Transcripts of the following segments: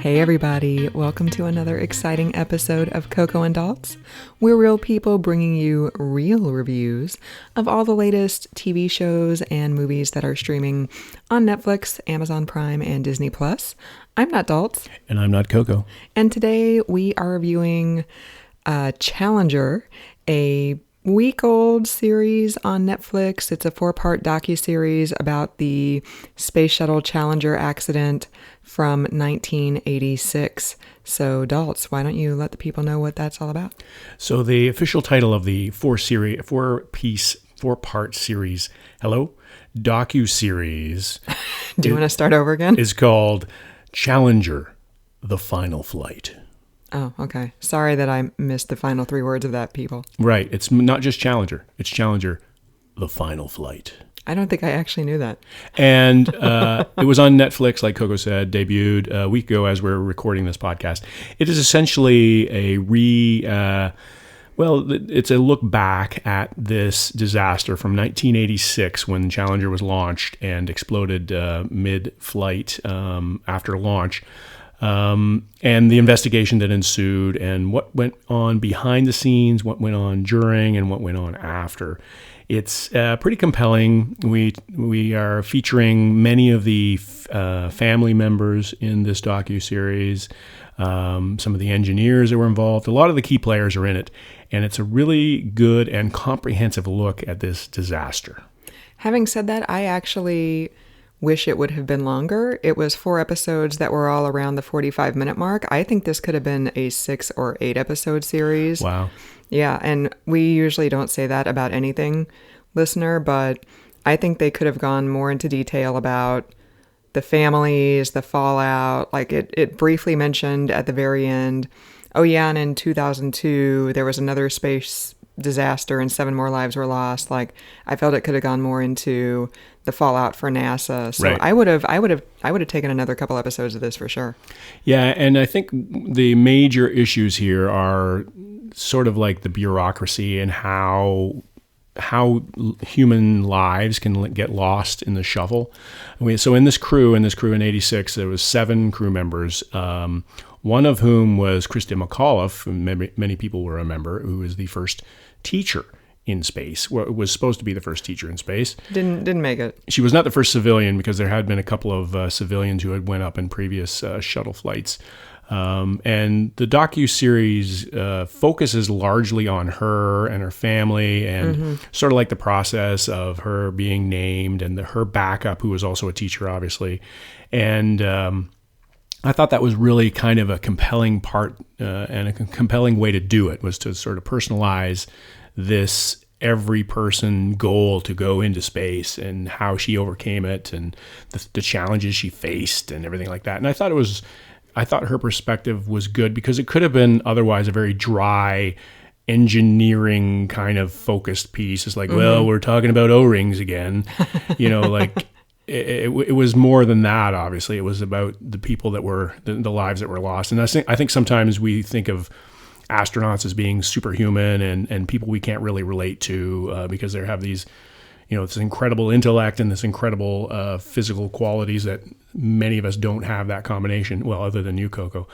Hey everybody, welcome to another exciting episode of Coco and Daltz. We're real people bringing you real reviews of all the latest TV shows and movies that are streaming on Netflix, Amazon Prime, and Disney+. I'm not Daltz. And I'm not Coco. And today we are reviewing Challenger, a week-old series on Netflix. It's a 4-part docuseries about the Space Shuttle Challenger accident from 1986. So, Daltz, why don't you let the people know what that's all about? So the official title of the 4-part series, docuseries. Do you want to start over again? Is called Challenger, the Final Flight. Oh, okay. Sorry that I missed the final 3 words of that, people. Right. It's not just Challenger. It's Challenger, the Final Flight. I don't think I actually knew that. And it was on Netflix, like Coco said, debuted a week ago as we're recording this podcast. It is essentially it's a look back at this disaster from 1986 when Challenger was launched and exploded mid-flight after launch. And the investigation that ensued and what went on behind the scenes, what went on during, and what went on after. It's pretty compelling. We are featuring many of the family members in this docuseries, some of the engineers that were involved. A lot of the key players are in it, and it's a really good and comprehensive look at this disaster. Having said that, I actually wish it would have been longer. It was 4 episodes that were all around the 45-minute mark. I think this could have been a 6 or 8 episode series. Wow. Yeah, and we usually don't say that about anything, listener, but I think they could have gone more into detail about the families, the fallout. Like it briefly mentioned at the very end, oh yeah, and in 2002, there was another space disaster and 7 more lives were lost. Like I felt it could have gone more into the fallout for NASA. So right. I would have taken another couple episodes of this for sure. Yeah, and I think the major issues here are sort of like the bureaucracy and how human lives can get lost in the shuffle. So in this crew in 86, there was 7 crew members. One of whom was Christa McAuliffe, who many people will remember, who was the first teacher in space, was supposed to be the first teacher in space. Didn't make it. She was not the first civilian because there had been a couple of civilians who had went up in previous shuttle flights. And the docuseries focuses largely on her and her family and sort of like the process of her being named and her backup, who was also a teacher, obviously. And I thought that was really kind of a compelling part and a compelling way to do it, was to sort of personalize this every person goal to go into space and how she overcame it and the challenges she faced and everything like that. And I thought her perspective was good because it could have been otherwise a very dry engineering kind of focused piece. It's like, well, we're talking about O-rings again, like it was more than that. Obviously it was about the people that were the lives that were lost. And I think sometimes we think of astronauts as being superhuman and people we can't really relate to because they have these, this incredible intellect and this incredible physical qualities that many of us don't have that combination. Well, other than you, Coco.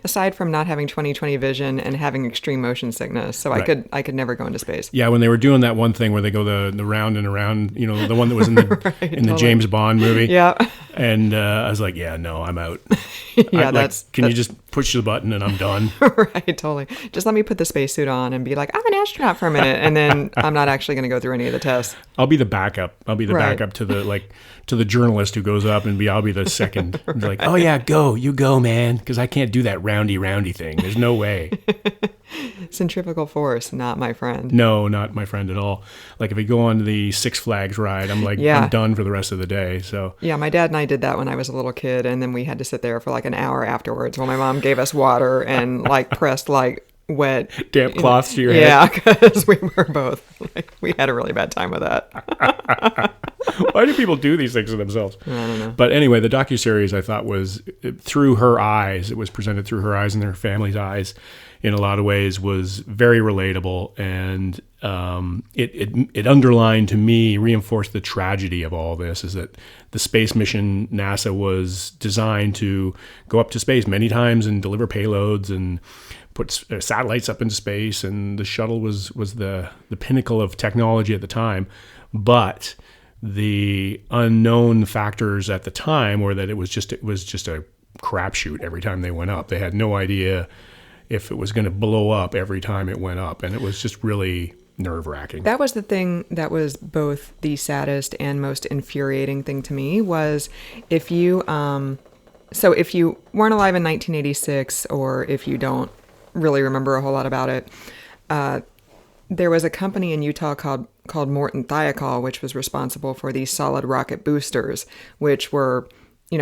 Aside from not having 20/20 vision and having extreme motion sickness, so right. I could never go into space. Yeah, when they were doing that one thing where they go the round and around, the one that was in the right, in totally. the James Bond movie. Yeah. And I was like, yeah, no, I'm out. Yeah, can you just push the button and I'm done? Right, totally. Just let me put the spacesuit on and be like, I'm an astronaut for a minute, and then I'm not actually going to go through any of the tests. I'll be the backup. I'll be the right. backup to the journalist who goes up and I'll be the second. Right. Like, oh yeah, you go, man, because I can't do that roundy thing. There's no way. Centrifugal force, not my friend. No, not my friend at all. Like if we go on the Six Flags ride, I'm like, I'm done for the rest of the day. So yeah, my dad and I did that when I was a little kid, and then we had to sit there for like an hour afterwards while my mom gave us water and pressed wet damp cloths to your head. Yeah, because we were both we had a really bad time with that. Why do people do these things to themselves? I don't know. But anyway, the docuseries I thought was through her eyes. It was presented through her eyes and her family's eyes in a lot of ways, was very relatable. And it underlined to me, reinforced the tragedy of all this, is that the space mission, NASA was designed to go up to space many times and deliver payloads and put satellites up into space, and the shuttle was the pinnacle of technology at the time. But the unknown factors at the time were that it was just a crapshoot every time they went up. They had no idea if it was going to blow up every time it went up, and it was just really nerve-wracking. That was the thing that was both the saddest and most infuriating thing to me, was if you if you weren't alive in 1986, or if you don't really remember a whole lot about it, there was a company in Utah called Morton Thiokol, which was responsible for these solid rocket boosters, which were,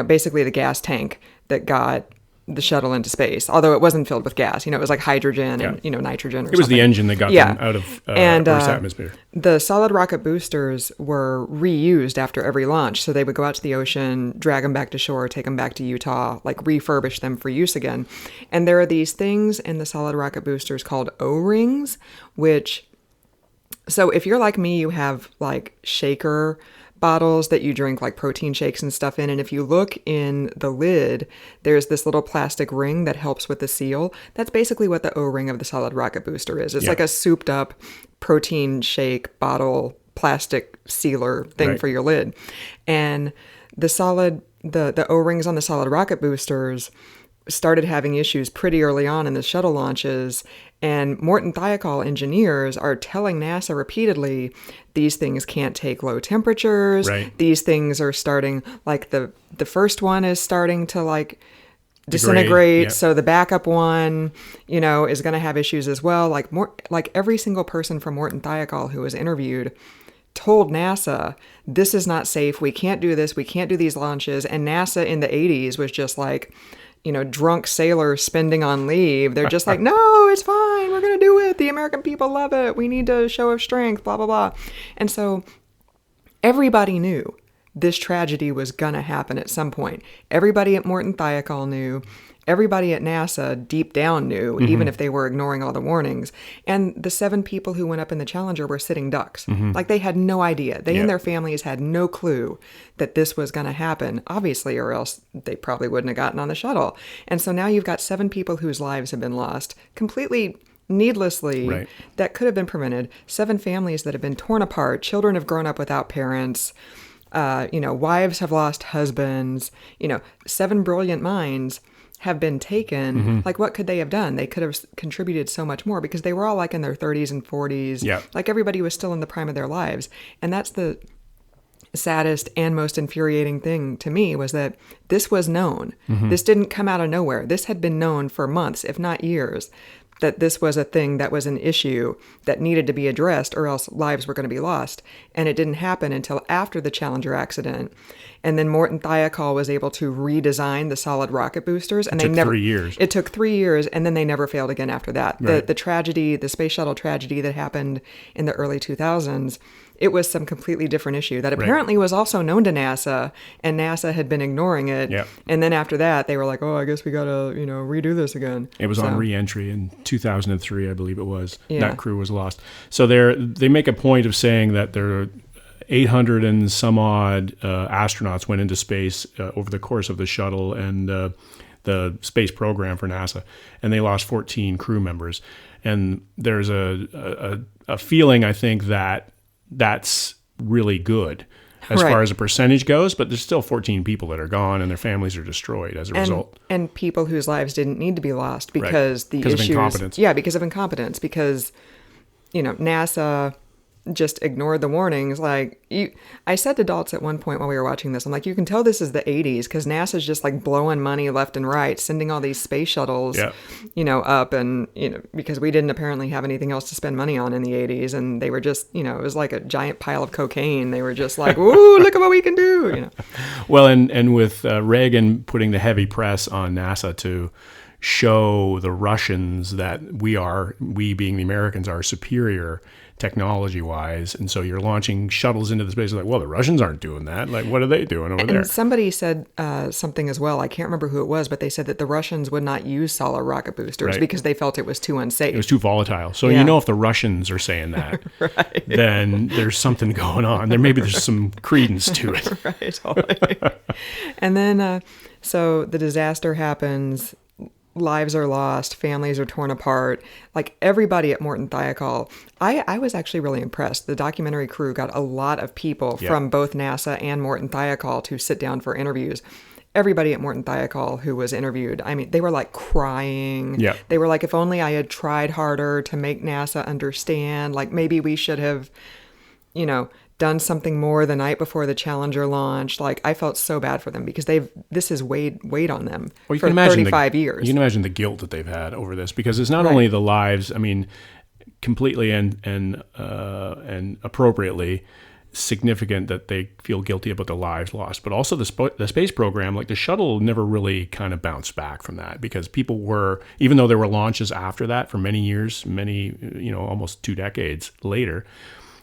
basically the gas tank that got the shuttle into space. Although it wasn't filled with gas, it was like hydrogen and nitrogen. It was the engine that got them out of Earth's atmosphere. The solid rocket boosters were reused after every launch, so they would go out to the ocean, drag them back to shore, take them back to Utah, like refurbish them for use again. And there are these things in the solid rocket boosters called O-rings, which, so if you're like me, you have like shaker bottles that you drink like protein shakes and stuff in. And if you look in the lid, there's this little plastic ring that helps with the seal. That's basically what the O-ring of the solid rocket booster is. It's like a souped up protein shake bottle plastic sealer thing for your lid. And the O-rings on the solid rocket boosters started having issues pretty early on in the shuttle launches, and Morton Thiokol engineers are telling NASA repeatedly, these things can't take low temperatures. Right. These things are starting, like the first one is starting to like disintegrate. So the backup one, is going to have issues as well. Like every single person from Morton Thiokol who was interviewed told NASA, this is not safe. We can't do this. We can't do these launches. And NASA in the 80s was just like, drunk sailors spending on leave. They're just like, no, it's fine. We're going to do it. The American people love it. We need a show of strength, blah, blah, blah. And so everybody knew this tragedy was going to happen at some point. Everybody at Morton Thiokol knew. Everybody at NASA deep down knew, even if they were ignoring all the warnings. And the 7 people who went up in the Challenger were sitting ducks. Like they had no idea. They and their families had no clue that this was going to happen, obviously, or else they probably wouldn't have gotten on the shuttle. And so now you've got 7 people whose lives have been lost completely needlessly, that could have been prevented. 7 families that have been torn apart. Children have grown up without parents. Wives have lost husbands. 7 brilliant minds have been taken. Like, what could they have done? They could have contributed so much more, because they were all like in their 30s and 40s. Like everybody was still in the prime of their lives. And that's the saddest and most infuriating thing to me, was that this was known. This didn't come out of nowhere. This had been known for months, if not years, that this was a thing that was an issue that needed to be addressed, or else lives were going to be lost. And it didn't happen until after the Challenger accident. And then Morton Thiokol was able to redesign the solid rocket boosters. And it took 3 years. It took 3 years, and then they never failed again after that. The tragedy, the space shuttle tragedy that happened in the early 2000s, it was some completely different issue that apparently was also known to NASA, and NASA had been ignoring it. And then after that, they were like, oh, I guess we got to, redo this again. It was on re-entry in 2003, I believe it was. That crew was lost. So they make a point of saying that there are 800 and some odd astronauts went into space over the course of the shuttle and the space program for NASA, and they lost 14 crew members. And there's a feeling, I think, that that's really good as far as a percentage goes, but there's still 14 people that are gone and their families are destroyed as a result. And people whose lives didn't need to be lost because the issues... Because of incompetence. Yeah, because of incompetence. Because, NASA just ignored the warnings. I said to Daltz at one point while we were watching this, I'm like, you can tell this is the 80s, because NASA's just like blowing money left and right, sending all these space shuttles, up, and, because we didn't apparently have anything else to spend money on in the 80s, and they were just, it was like a giant pile of cocaine. They were just like, ooh, look at what we can do, Well, and with Reagan putting the heavy press on NASA to show the Russians that we being the Americans, are superior technology-wise. And so you're launching shuttles into the space. Like, well, the Russians aren't doing that. Like, what are they doing over there? And somebody said something as well. I can't remember who it was, but they said that the Russians would not use solar rocket boosters because they felt it was too unsafe. It was too volatile. So you know, if the Russians are saying that, then there's something going on. There's some credence to it. Right, totally. And then, so the disaster happens. Lives are lost, families are torn apart, like everybody at Morton Thiokol. I was actually really impressed. The documentary crew got a lot of people from both NASA and Morton Thiokol to sit down for interviews. Everybody at Morton Thiokol who was interviewed, I mean, they were like crying. Yeah. They were like, if only I had tried harder to make NASA understand, like maybe we should have, done something more the night before the Challenger launched. Like, I felt so bad for them because this has weighed on them for 35 years. You can imagine the guilt that they've had over this, because it's not only the lives, I mean, completely and appropriately significant that they feel guilty about the lives lost, but also the space program. Like, the shuttle never really kind of bounced back from that, because people were, even though there were launches after that for many years, almost 2 decades later,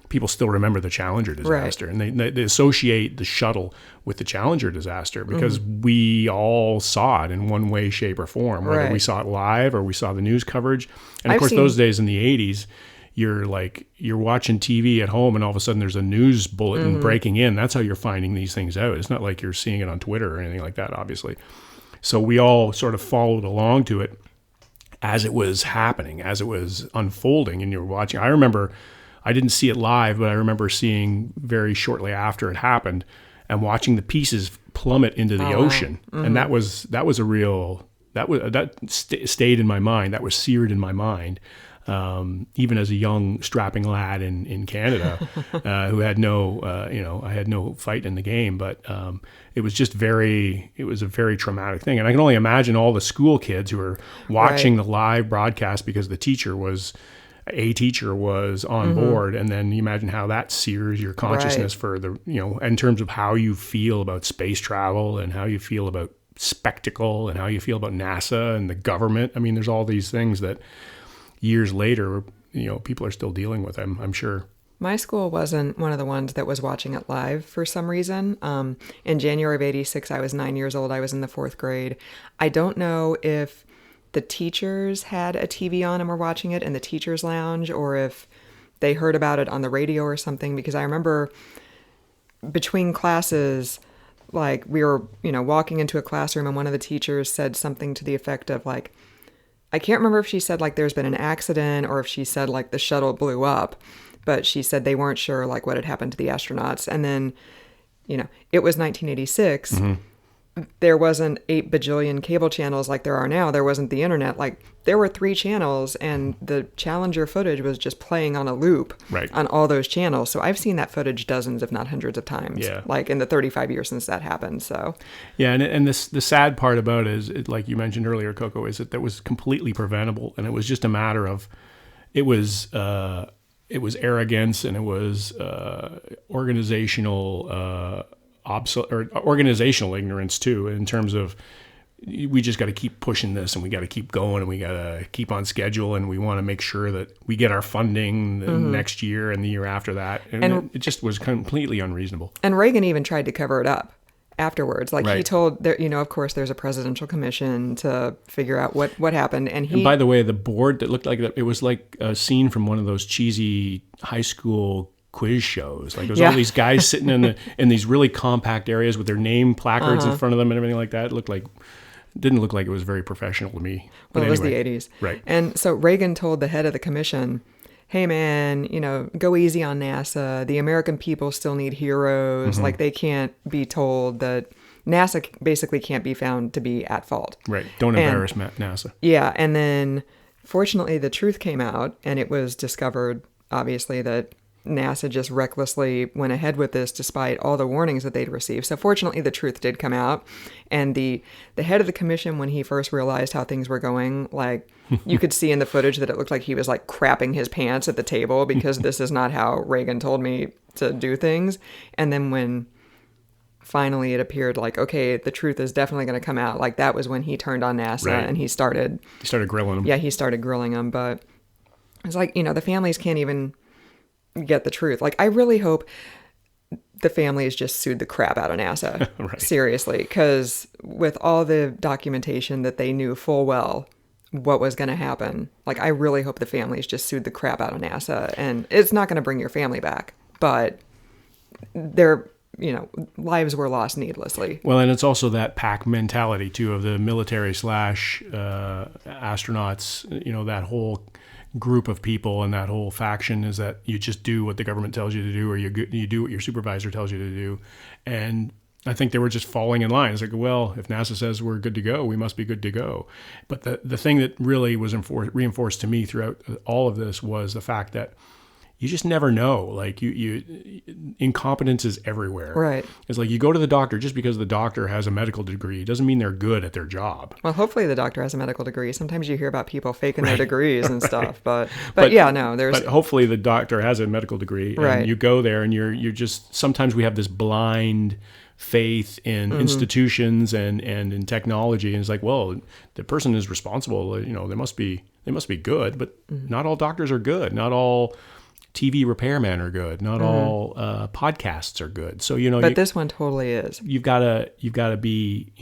people still remember the Challenger disaster, and they associate the shuttle with the Challenger disaster because we all saw it in one way, shape, or form, whether we saw it live or we saw the news coverage. And of course, those days in the 80s, you're watching TV at home, and all of a sudden there's a news bulletin breaking in. That's how you're finding these things out. It's not like you're seeing it on Twitter or anything like that, obviously. So we all sort of followed along to it as it was happening, as it was unfolding, and you're watching. I remember, I didn't see it live, but I remember seeing very shortly after it happened and watching the pieces plummet into the ocean. Wow. And that stayed in my mind. That was seared in my mind. Even as a young strapping lad in Canada, who had I had no fight in the game, but it was a very traumatic thing. And I can only imagine all the school kids who were watching the live broadcast because a teacher was on board. And then you imagine how that sears your consciousness for in terms of how you feel about space travel and how you feel about spectacle and how you feel about NASA and the government. I mean, there's all these things that years later, people are still dealing with. I'm sure. My school wasn't one of the ones that was watching it live for some reason. In January of '86, I was 9 years old. I was in the 4th grade. I don't know if the teachers had a TV on and were watching it in the teacher's lounge, or if they heard about it on the radio or something, because I remember between classes, like we were, walking into a classroom and one of the teachers said something to the effect of like, I can't remember if she said like there's been an accident or if she said like the shuttle blew up, but she said they weren't sure like what had happened to the astronauts. And then, it was 1986. Mm-hmm. There wasn't 8 bajillion cable channels like there are now. There wasn't the internet. Like, there were 3 channels, and the Challenger footage was just playing on a loop on all those channels. So I've seen that footage dozens, if not hundreds of times, like in the 35 years since that happened. So and the sad part about it is, like you mentioned earlier, Coco, is that was completely preventable, and it was just a matter of it was arrogance, and it was organizational ignorance too, in terms of we just got to keep pushing this, and we got to keep going, and we got to keep on schedule, and we want to make sure that we get our funding the next year and the year after that. And it just was completely unreasonable. And Reagan even tried to cover it up afterwards. Like he told, of course, there's a presidential commission to figure out what happened. And by the way, the board that looked like it was like a scene from one of those cheesy high school quiz shows. Like, there's all these guys sitting in these really compact areas with their name placards in front of them and everything like that. It didn't look like it was very professional to me. But it was the 80s. Right. And so Reagan told the head of the commission, hey man, go easy on NASA. The American people still need heroes. Mm-hmm. Like, they can't be told that NASA basically can't be found to be at fault. Right. Don't embarrass NASA. Yeah. And then fortunately the truth came out, and it was discovered, obviously, that NASA just recklessly went ahead with this despite all the warnings that they'd received. So fortunately, the truth did come out. And the head of the commission, when he first realized how things were going, like, you could see in the footage that it looked like he was like crapping his pants at the table, because this is not how Reagan told me to do things. And then when finally it appeared like, okay, the truth is definitely going to come out, like, that was when he turned on NASA and he started grilling them. Yeah, he started grilling them. But it's like, the families can't even get the truth. Like, I really hope the families just sued the crap out of NASA. Right. Seriously, because with all the documentation that they knew full well what was going to happen, like, I really hope the families just sued the crap out of NASA. And it's not going to bring your family back, but their, lives were lost needlessly. Well, and it's also that pack mentality too of the military / astronauts. That whole group of people and that whole faction is that you just do what the government tells you to do, or you do what your supervisor tells you to do. And I think they were just falling in line. It's like, well, if NASA says we're good to go, we must be good to go. But the thing that really was reinforced to me throughout all of this was the fact that you just never know. Like, incompetence is everywhere. Right. It's like you go to the doctor just because the doctor has a medical degree doesn't mean they're good at their job. Well, hopefully the doctor has a medical degree. Sometimes you hear about people faking their degrees and stuff, but yeah, no, there's. But hopefully the doctor has a medical degree, and right. you go there, and you're just. Sometimes we have this blind faith in institutions and in technology, and it's like, well, the person is responsible. They must be good, but not all doctors are good. Not all TV repairmen are good. Not all podcasts are good. So But this one totally is. You've got to be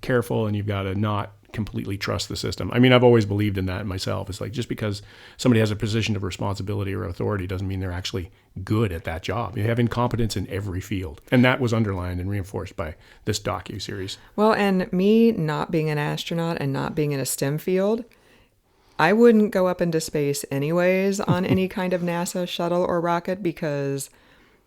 careful, and you've got to not completely trust the system. I mean, I've always believed in that myself. It's like, just because somebody has a position of responsibility or authority doesn't mean they're actually good at that job. You have incompetence in every field, and that was underlined and reinforced by this docu-series. Well, and me not being an astronaut and not being in a STEM field, I wouldn't go up into space anyways on any kind of NASA shuttle or rocket, because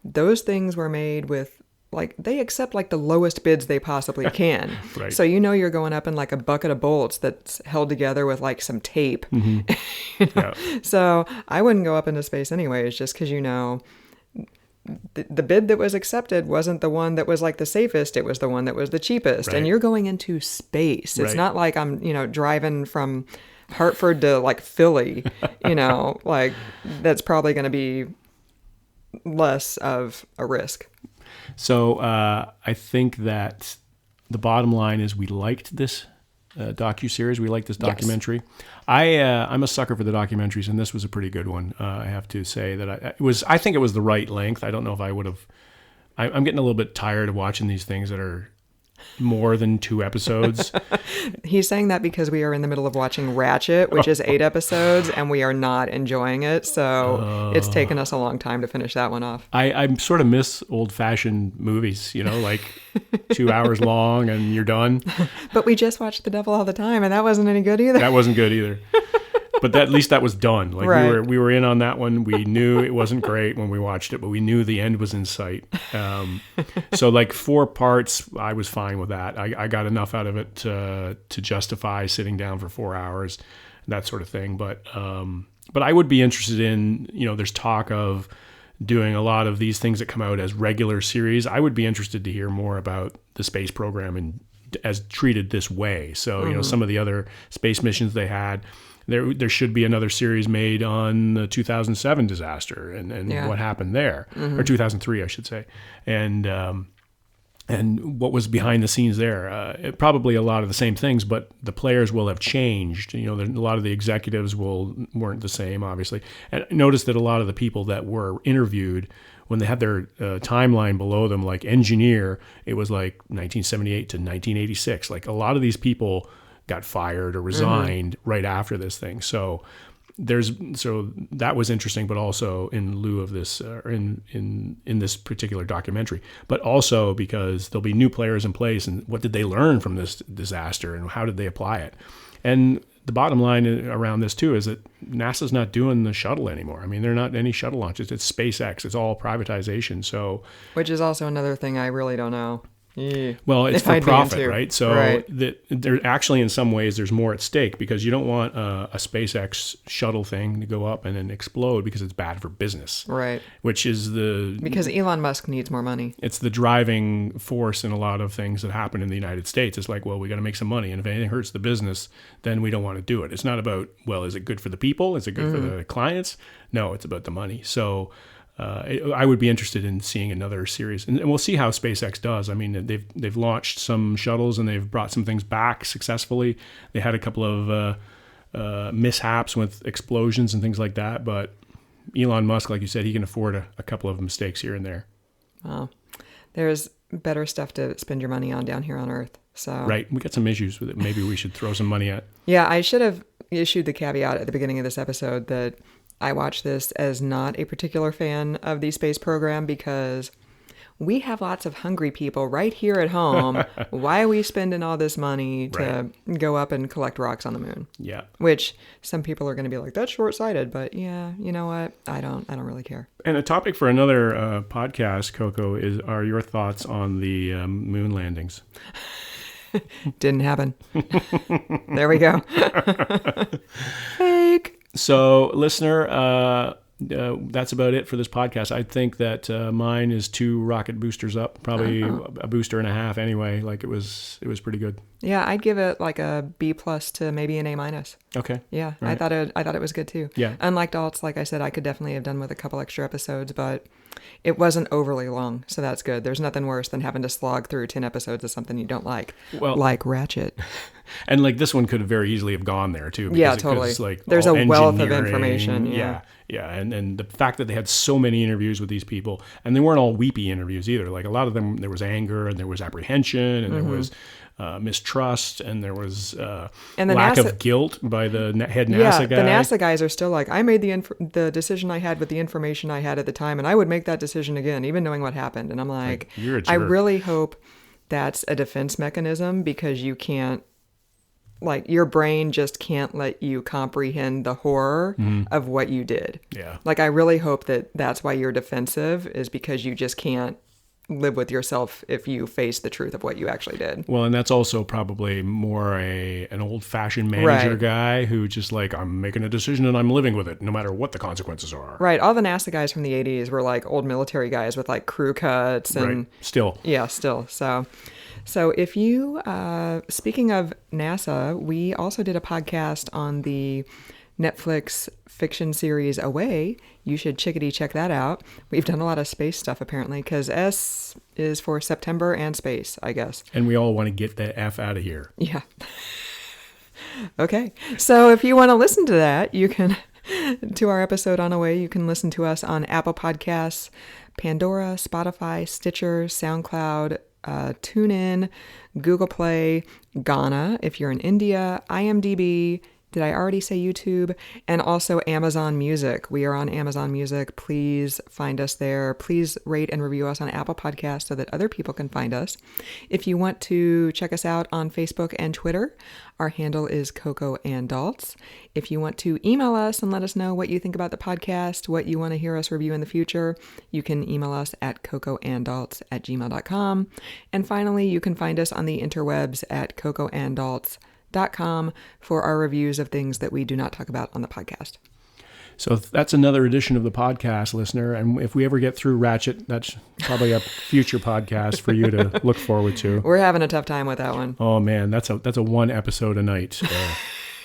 those things were made with, like, they accept like the lowest bids they possibly can. Right. So you're going up in like a bucket of bolts that's held together with like some tape. Yeah. So I wouldn't go up into space anyways, just because the bid that was accepted wasn't the one that was like the safest. It was the one that was the cheapest. Right. And you're going into space. It's Right. not like I'm driving from Hartford to like Philly, like that's probably going to be less of a risk. So I think that the bottom line is we liked this docu-series. We liked this documentary. Yes. I'm a sucker for the documentaries, and this was a pretty good one. I have to say that I think it was the right length. I don't know if I would have. I'm getting a little bit tired of watching these things that are more than 2 episodes. He's saying that because we are in the middle of watching Ratchet, which is 8 episodes, and we are not enjoying it. So it's taken us a long time to finish that one off. I sort of miss old-fashioned movies, like 2 hours long and you're done. But we just watched The Devil All the Time, and that wasn't any good either. That wasn't good either. But at least that was done. Like, right. we were in on that one. We knew it wasn't great when we watched it, but we knew the end was in sight. So like 4 parts, I was fine with that. I got enough out of it to justify sitting down for 4 hours, that sort of thing. But I would be interested in, there's talk of doing a lot of these things that come out as regular series. I would be interested to hear more about the space program and as treated this way. So, some of the other space missions they had. There should be another series made on the 2007 disaster and what happened there, or 2003, I should say, and what was behind the scenes there. Probably a lot of the same things, but the players will have changed. A lot of the executives weren't the same, obviously. And notice that a lot of the people that were interviewed, when they had their timeline below them, like engineer, it was like 1978 to 1986. Like, a lot of these people got fired or resigned right after this thing. So that was interesting, but also in lieu of this, in this particular documentary, but also because there'll be new players in place, and what did they learn from this disaster, and how did they apply it? And the bottom line around this too is that NASA's not doing the shuttle anymore. I mean, they're not any shuttle launches. It's SpaceX. It's all privatization. So, which is also another thing I really don't know. Yeah. Well, it's for profit, right? So right. There actually, in some ways, there's more at stake, because you don't want a SpaceX shuttle thing to go up and then explode, because it's bad for business. Right. Which is because Elon Musk needs more money. It's the driving force in a lot of things that happen in the United States. It's like, well, we got to make some money, and if anything hurts the business, then we don't want to do it. It's not about, well, is it good for the people? Is it good for the clients? No, it's about the money. So I would be interested in seeing another series, and we'll see how SpaceX does. I mean, they've launched some shuttles and they've brought some things back successfully. They had a couple of mishaps with explosions and things like that, but Elon Musk, like you said, he can afford a couple of mistakes here and there. Well, there's better stuff to spend your money on down here on Earth. So Right. We got some issues with it. Maybe we should throw some money at. Yeah, I should have issued the caveat at the beginning of this episode that I watch this as not a particular fan of the space program because we have lots of hungry people right here at home. Why are we spending all this money to go up and collect rocks on the moon? Yeah. Which some people are going to be like, that's short-sighted. But yeah, you know what? I don't really care. And a topic for another podcast, Coco, are your thoughts on the moon landings? Didn't happen. There we go. Fake. So, listener, that's about it for this podcast. I think that mine is 2 rocket boosters up, probably a booster and a half anyway. Like it was pretty good. Yeah, I'd give it like a B+ to maybe an A-. Okay. Yeah, right. I thought it was good too. Yeah. Unlike Dalt's, like I said, I could definitely have done with a couple extra episodes, but it wasn't overly long, so that's good. There's nothing worse than having to slog through 10 episodes of something you don't like, like Ratchet. And like this one could have very easily have gone there too. Yeah, totally. Like there's a wealth of information. Yeah. And the fact that they had so many interviews with these people, and they weren't all weepy interviews either. Like a lot of them, there was anger and there was apprehension and there was mistrust and there was lack of guilt by the head NASA guy. The NASA guys are still like, I made the decision I had with the information I had at the time, and I would make that decision again, even knowing what happened. And I'm like you're a jerk. I really hope that's a defense mechanism because you can't, like, your brain just can't let you comprehend the horror of what you did. Yeah. Like, I really hope that that's why you're defensive, is because you just can't live with yourself if you face the truth of what you actually did. Well, and that's also probably more an old-fashioned manager guy who just like, I'm making a decision and I'm living with it no matter what the consequences are. Right. All the NASA guys from the 80s were like old military guys with like crew cuts and right. Still. Yeah, still. So if you, speaking of NASA, we also did a podcast on the Netflix fiction series Away. You should check that out. We've done a lot of space stuff apparently because S is for September and space, I guess. And we all want to get the F out of here. Yeah. Okay. So if you want to listen to that, you can, to our episode on Away, you can listen to us on Apple Podcasts, Pandora, Spotify, Stitcher, SoundCloud, TuneIn, Google Play, Ghana if you're in India, IMDb, did I already say YouTube? And also Amazon Music. We are on Amazon Music. Please find us there. Please rate and review us on Apple Podcasts so that other people can find us. If you want to check us out on Facebook and Twitter, our handle is Coco and Daltz. If you want to email us and let us know what you think about the podcast, what you want to hear us review in the future, you can email us at cocoanddaltz@gmail.com. And finally, you can find us on the interwebs at cocoanddaltz.com for our reviews of things that we do not talk about on the podcast. So that's another edition of the podcast, listener. And if we ever get through Ratchet, that's probably a future podcast for you to look forward to. We're having a tough time with that one. Oh man, that's a 1 episode a night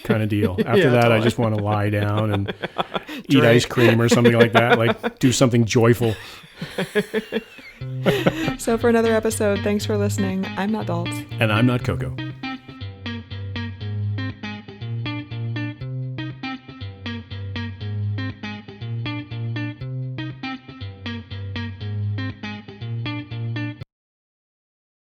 kind of deal. After that, totally. I just want to lie down and eat ice cream or something like that. Like do something joyful. So for another episode, thanks for listening. I'm not Daltz. And I'm not Coco.